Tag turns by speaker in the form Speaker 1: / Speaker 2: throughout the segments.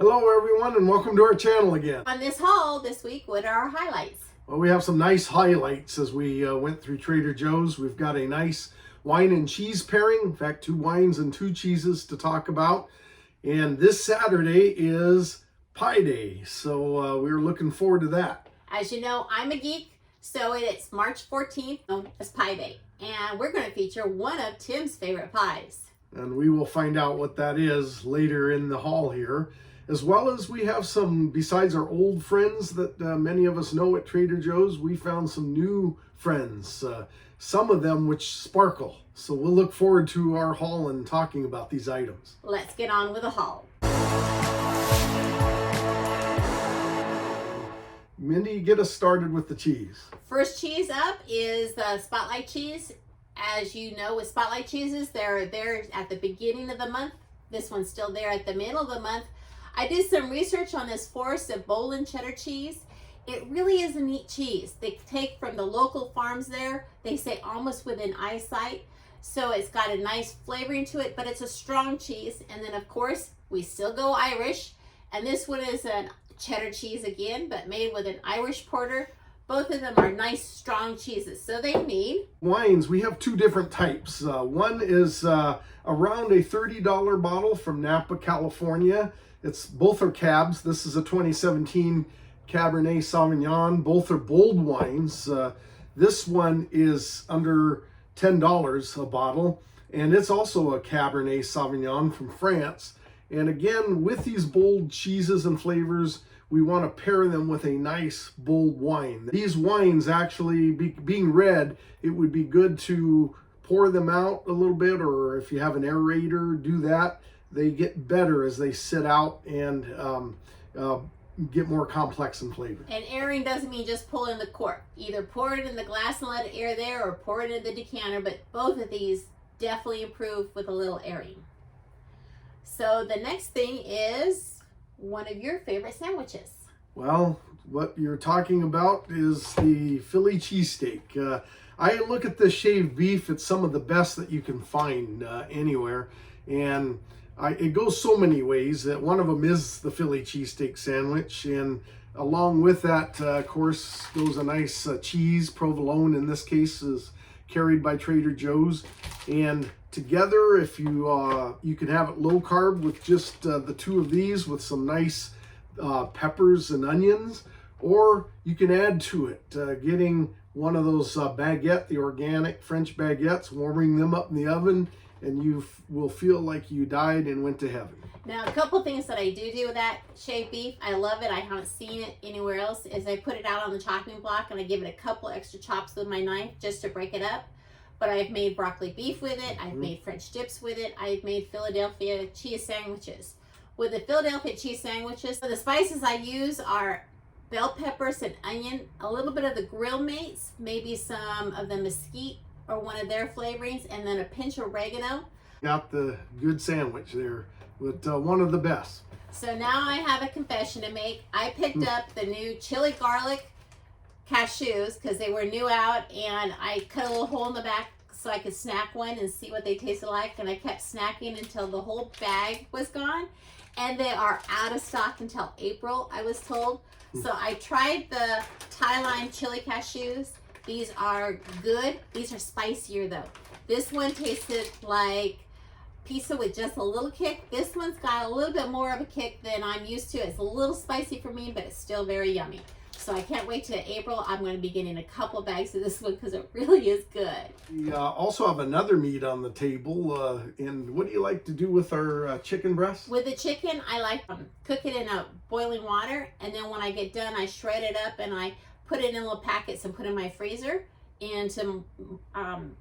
Speaker 1: Hello everyone and welcome to our channel again.
Speaker 2: On this haul this week, what are our highlights?
Speaker 1: Well, we have some nice highlights as we went through Trader Joe's. We've got a nice wine and cheese pairing. In fact, 2 wines and 2 cheeses to talk about. And this Saturday is Pie Day, so we're looking forward to that.
Speaker 2: As you know, I'm a geek, so it's March 14th, known as Pie Day. And we're going to feature one of Tim's favorite pies.
Speaker 1: And we will find out what that is later in the haul here. As well as we have some, besides our old friends that many of us know at Trader Joe's, we found some new friends, some of them which sparkle. So we'll look forward to our haul and talking about these items.
Speaker 2: Let's get on with the haul.
Speaker 1: Mindy, get us started with the cheese.
Speaker 2: First cheese up is the Spotlight cheese. As you know, with Spotlight cheeses, they're there at the beginning of the month. This one's still there at the middle of the month. I did some research on this Forest of Bowling cheddar cheese. It really is a neat cheese. They take from the local farms there. They say almost within eyesight. So it's got a nice flavoring to it, but it's a strong cheese. And then of course, we still go Irish. And this one is a cheddar cheese again, but made with an Irish porter. Both of them are nice, strong cheeses. So they need
Speaker 1: wines. We have 2 different types. One is around a $30 bottle from Napa, California. Both are cabs. This is a 2017 Cabernet Sauvignon. Both are bold wines. This one is under $10 a bottle, and it's also a Cabernet Sauvignon from France. And again, with these bold cheeses and flavors, we want to pair them with a nice bold wine. These wines actually, being red, it would be good to pour them out a little bit, or if you have an aerator, do that. They get better as they sit out and get more complex in flavor.
Speaker 2: And airing doesn't mean just pull in the cork. Either pour it in the glass and let it air there, or pour it in the decanter, but both of these definitely improve with a little airing. So the next thing is one of your favorite sandwiches.
Speaker 1: Well, what you're talking about is the Philly cheesesteak. I look at the shaved beef. It's some of the best that you can find anywhere. And it goes so many ways. That one of them is the Philly cheesesteak sandwich. And along with that, of course, goes a nice cheese. Provolone, in this case, is carried by Trader Joe's. And together, if you can have it low carb with just the 2 of these with some nice peppers and onions, or you can add to it, getting one of those baguette, the organic French baguettes, warming them up in the oven, and you will feel like you died and went to heaven.
Speaker 2: Now, a couple things that I do with that shaved beef, I love it, I haven't seen it anywhere else, is I put it out on the chopping block and I give it a couple extra chops with my knife just to break it up. But I've made broccoli beef with it, I've made French dips with it, I've made Philadelphia cheese sandwiches. With the Philadelphia cheese sandwiches, the spices I use are bell peppers and onion, a little bit of the Grill Mates, maybe some of the mesquite or one of their flavorings, and then a pinch of oregano.
Speaker 1: Got the good sandwich there, with one of the best.
Speaker 2: So now I have a confession to make. I picked up the new chili garlic cashews because they were new out, and I cut a little hole in the back so I could snack one and see what they tasted like, and I kept snacking until the whole bag was gone, and they are out of stock until April, I was told. So I tried the Thai Lime chili cashews. These are good. These are spicier though. This one tasted like pizza with just a little kick. This one's got a little bit more of a kick than I'm used to. It's a little spicy for me, but it's still very yummy. So I can't wait till April. I'm going to be getting a couple bags of this one because it really is good.
Speaker 1: We also have another meat on the table. And what do you like to do with our chicken breast?
Speaker 2: With the chicken, I like cook it in a boiling water. And then when I get done, I shred it up and I put it in little packets and put in my freezer into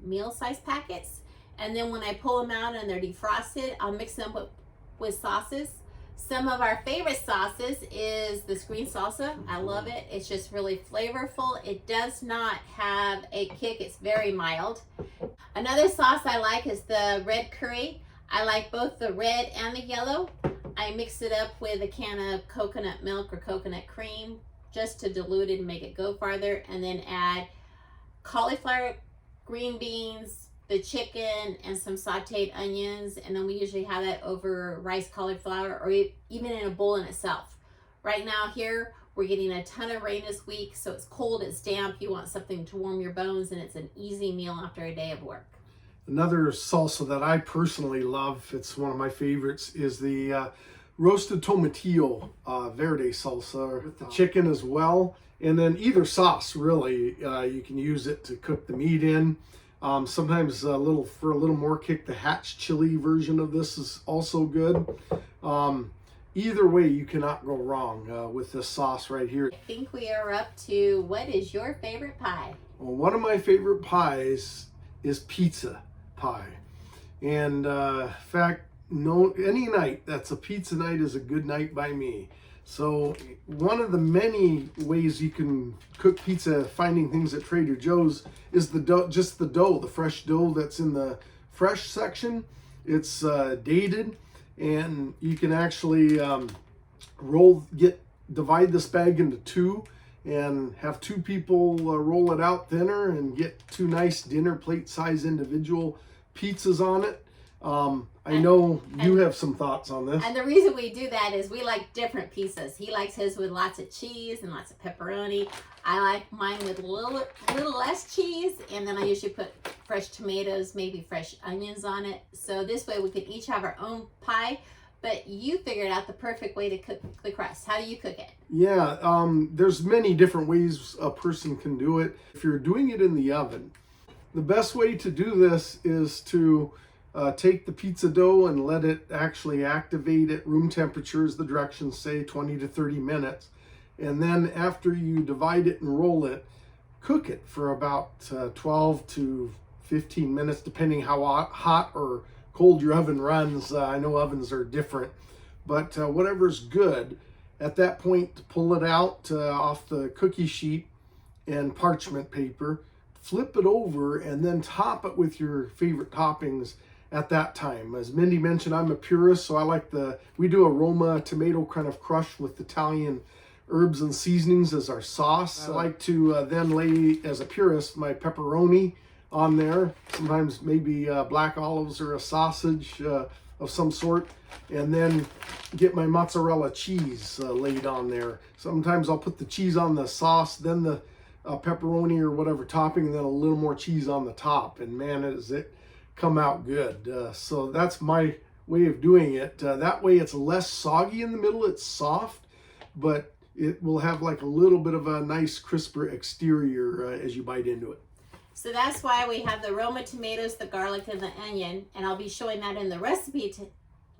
Speaker 2: meal-sized packets. And then when I pull them out and they're defrosted, I'll mix them with sauces. Some of our favorite sauces is this green salsa. I love it. It's just really flavorful. It does not have a kick. It's very mild. Another sauce I like is the red curry. I like both the red and the yellow. I mix it up with a can of coconut milk or coconut cream just to dilute it and make it go farther, and then add cauliflower, green beans, the chicken and some sauteed onions, and then we usually have that over rice cauliflower or even in a bowl in itself. Right now here, we're getting a ton of rain this week, so it's cold, it's damp, you want something to warm your bones, and it's an easy meal after a day of work.
Speaker 1: Another salsa that I personally love, it's one of my favorites, is the roasted tomatillo verde salsa with the chicken as well. And then either sauce, really, you can use it to cook the meat in. Sometimes for a little more kick, the Hatch chili version of this is also good. Either way, you cannot go wrong with this sauce right here.
Speaker 2: I think we are up to, what is your favorite pie?
Speaker 1: Well, one of my favorite pies is pizza pie. And in fact, any night that's a pizza night is a good night by me. So one of the many ways you can cook pizza, finding things at Trader Joe's, is the dough, just the dough, the fresh dough that's in the fresh section. It's dated, and you can actually divide this bag into two and have two people roll it out thinner and get two nice dinner plate size individual pizzas on it. I know you have some thoughts on this.
Speaker 2: And the reason we do that is we like different pizzas. He likes his with lots of cheese and lots of pepperoni. I like mine with a little less cheese, and then I usually put fresh tomatoes, maybe fresh onions on it. So this way we can each have our own pie, but you figured out the perfect way to cook the crust. How do you cook it?
Speaker 1: Yeah, there's many different ways a person can do it. If you're doing it in the oven, the best way to do this is to take the pizza dough and let it actually activate at room temperature, as the directions say, 20 to 30 minutes. And then after you divide it and roll it, cook it for about 12 to 15 minutes, depending how hot or cold your oven runs. I know ovens are different, but whatever's good. At that point, pull it out off the cookie sheet and parchment paper, flip it over, and then top it with your favorite toppings at that time. As Mindy mentioned, I'm a purist, so I like we do a Roma tomato kind of crush with Italian herbs and seasonings as our sauce. I like to then lay, as a purist, my pepperoni on there, sometimes maybe black olives or a sausage of some sort, and then get my mozzarella cheese laid on there. Sometimes I'll put the cheese on the sauce, then the pepperoni or whatever topping, and then a little more cheese on the top, and man, does it come out good. So that's my way of doing it. That way it's less soggy in the middle, it's soft, but it will have like a little bit of a nice crisper exterior as you bite into it.
Speaker 2: So that's why we have the Roma tomatoes, the garlic, and the onion, and I'll be showing that in the recipe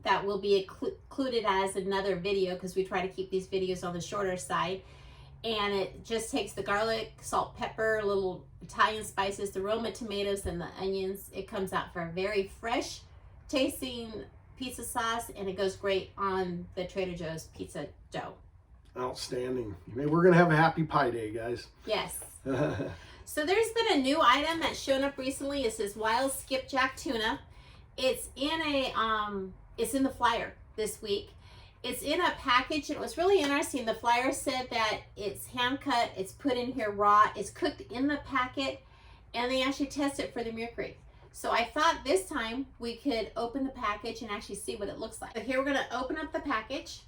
Speaker 2: that will be included as another video, because we try to keep these videos on the shorter side. And it just takes the garlic, salt, pepper, little Italian spices, the Roma tomatoes, and the onions. It comes out for a very fresh tasting pizza sauce, and it goes great on the Trader Joe's pizza dough.
Speaker 1: Outstanding. We're going to have a happy pie day, guys.
Speaker 2: Yes. So there's been a new item that's shown up recently. It says wild skipjack tuna. It's in the flyer this week. It's in a package, and it was really interesting. The flyer said that it's hand cut, it's put in here raw, it's cooked in the packet, and they actually test it for the mercury. So I thought this time we could open the package and actually see what it looks like. So here we're gonna open up the package.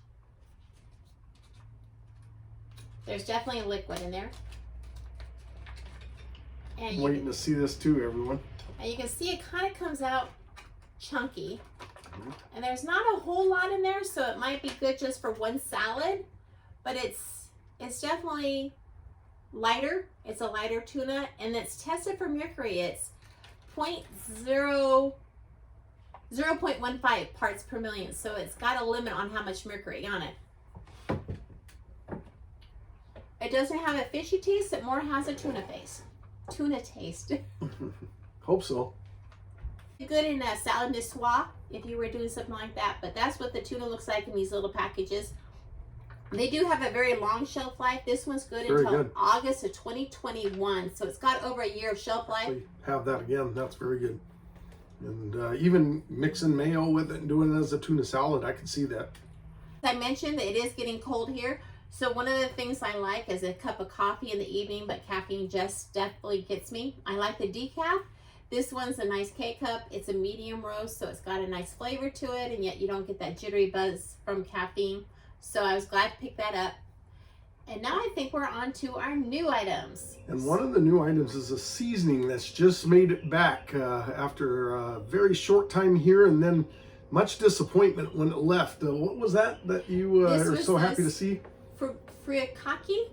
Speaker 2: There's definitely a liquid in there.
Speaker 1: I'm waiting to see this too, everyone.
Speaker 2: And you can see it kind of comes out chunky. And there's not a whole lot in there, so it might be good just for one salad, but it's definitely lighter. It's a lighter tuna, and it's tested for mercury. It's 0.15 parts per million, so it's got a limit on how much mercury on it. It doesn't have a fishy taste, it more has a tuna taste.
Speaker 1: Hope so.
Speaker 2: Good in a salad niçoise if you were doing something like that, but that's what the tuna looks like in these little packages. They do have a very long shelf life. This one's good until August of 2021, so it's got over a year of shelf life.
Speaker 1: We have that again. That's very good. And even mixing mayo with it and doing it as a tuna salad, I can see that.
Speaker 2: As I mentioned, it is getting cold here, so one of the things I like is a cup of coffee in the evening, but caffeine just definitely gets me. I like the decaf This one's a nice K-cup. It's a medium roast, so it's got a nice flavor to it, and yet you don't get that jittery buzz from caffeine. So I was glad to pick that up. And now I think we're on to our new items.
Speaker 1: And one of the new items is a seasoning that's just made it back after a very short time here, and then much disappointment when it left. What was that you are so happy to see?
Speaker 2: Furikake,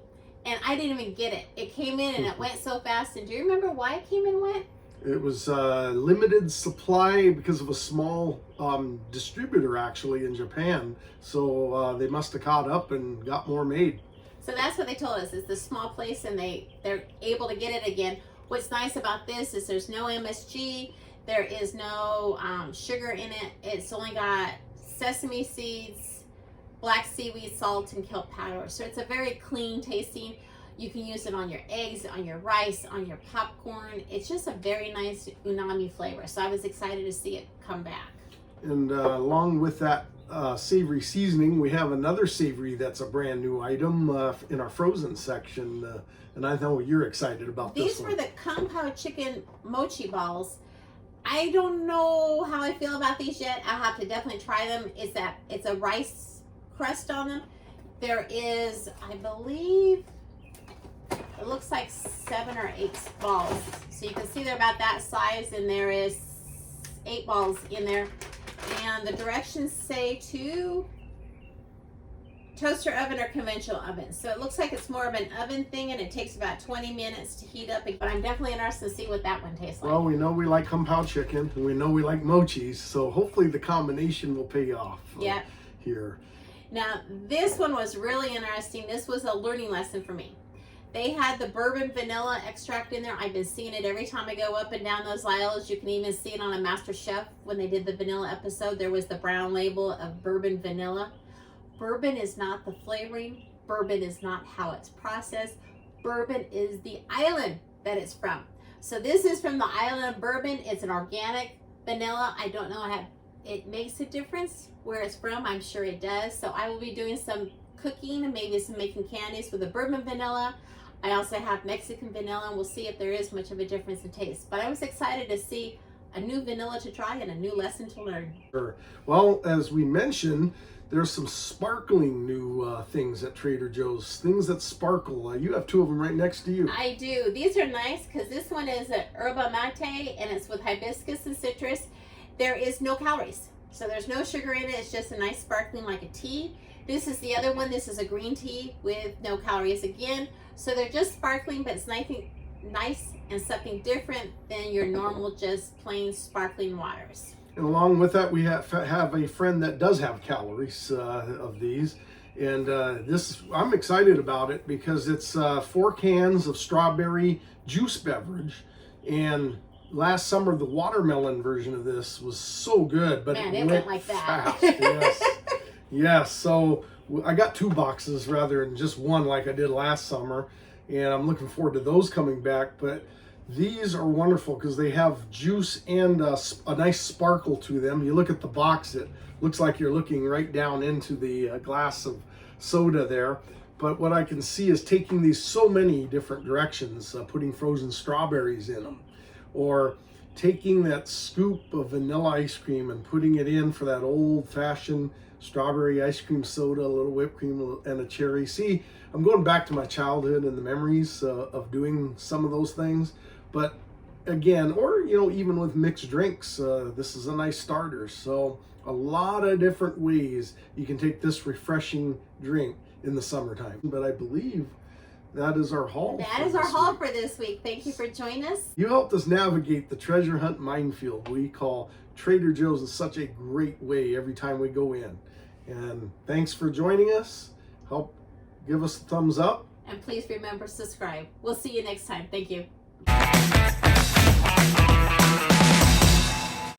Speaker 2: and I didn't even get it. It came in and it went so fast. And do you remember why it came in wet?
Speaker 1: It was limited supply because of a small distributor actually in Japan. So they must have caught up and got more made.
Speaker 2: So that's what they told us. It's the small place, and they're able to get it again. What's nice about this is there's no MSG. There is no sugar in it. It's only got sesame seeds, black seaweed, salt, and kelp powder. So it's a very clean tasting. You can use it on your eggs, on your rice, on your popcorn. It's just a very nice umami flavor. So I was excited to see it come back.
Speaker 1: And along with that savory seasoning, we have another savory that's a brand new item in our frozen section. And I know you're excited about this one.
Speaker 2: These were the Kung Pao chicken mochi balls. I don't know how I feel about these yet. I'll have to definitely try them. It's a rice crust on them. There is, I believe, it looks like 7 or 8 balls. So you can see they're about that size, and there is 8 balls in there. And the directions say to toaster oven or conventional oven. So it looks like it's more of an oven thing, and it takes about 20 minutes to heat up. But I'm definitely interested to see what that one tastes like.
Speaker 1: Well, we know we like Kung Pao chicken, and we know we like mochis, so hopefully the combination will pay off here.
Speaker 2: Now, this one was really interesting. This was a learning lesson for me. They had the bourbon vanilla extract in there. I've been seeing it every time I go up and down those aisles. You can even see it on a Master Chef when they did the vanilla episode. There was the brown label of bourbon vanilla. Bourbon is not the flavoring. Bourbon is not how it's processed. Bourbon is the island that it's from. So this is from the island of Bourbon. It's an organic vanilla. I don't know how it makes a difference where it's from. I'm sure it does. So I will be doing some cooking and maybe some making candies with the bourbon vanilla. I also have Mexican vanilla, and we'll see if there is much of a difference in taste. But I was excited to see a new vanilla to try and a new lesson to learn.
Speaker 1: Sure. Well, as we mentioned, there's some sparkling new things at Trader Joe's, things that sparkle. You have 2 of them right next to you.
Speaker 2: I do. These are nice because this one is an yerba mate, and it's with hibiscus and citrus. There is no calories, so there's no sugar in it. It's just a nice sparkling like a tea. This is the other one. This is a green tea with no calories again. So they're just sparkling, but it's nice and something different than your normal just plain sparkling waters.
Speaker 1: And along with that, we have a friend that does have calories of these. And I'm excited about it because it's 4 cans of strawberry juice beverage. And last summer, the watermelon version of this was so good, but
Speaker 2: Man, it went like that.
Speaker 1: Fast. Yes. Yes. So I got 2 boxes rather than just one like I did last summer. And I'm looking forward to those coming back. But these are wonderful because they have juice and a nice sparkle to them. You look at the box, it looks like you're looking right down into the glass of soda there. But what I can see is taking these so many different directions, putting frozen strawberries in them, or taking that scoop of vanilla ice cream and putting it in for that old-fashioned strawberry ice cream soda, a little whipped cream and a cherry. See, I'm going back to my childhood and the memories of doing some of those things. But again, or even with mixed drinks, this is a nice starter. So a lot of different ways you can take this refreshing drink in the summertime. But I believe that is our haul.
Speaker 2: That is our haul for this week. Thank you for joining us.
Speaker 1: You helped us navigate the treasure hunt minefield we call Trader Joe's in such a great way every time we go in. And thanks for joining us. Help give us a thumbs up.
Speaker 2: And please remember, subscribe. We'll see you next time. Thank you.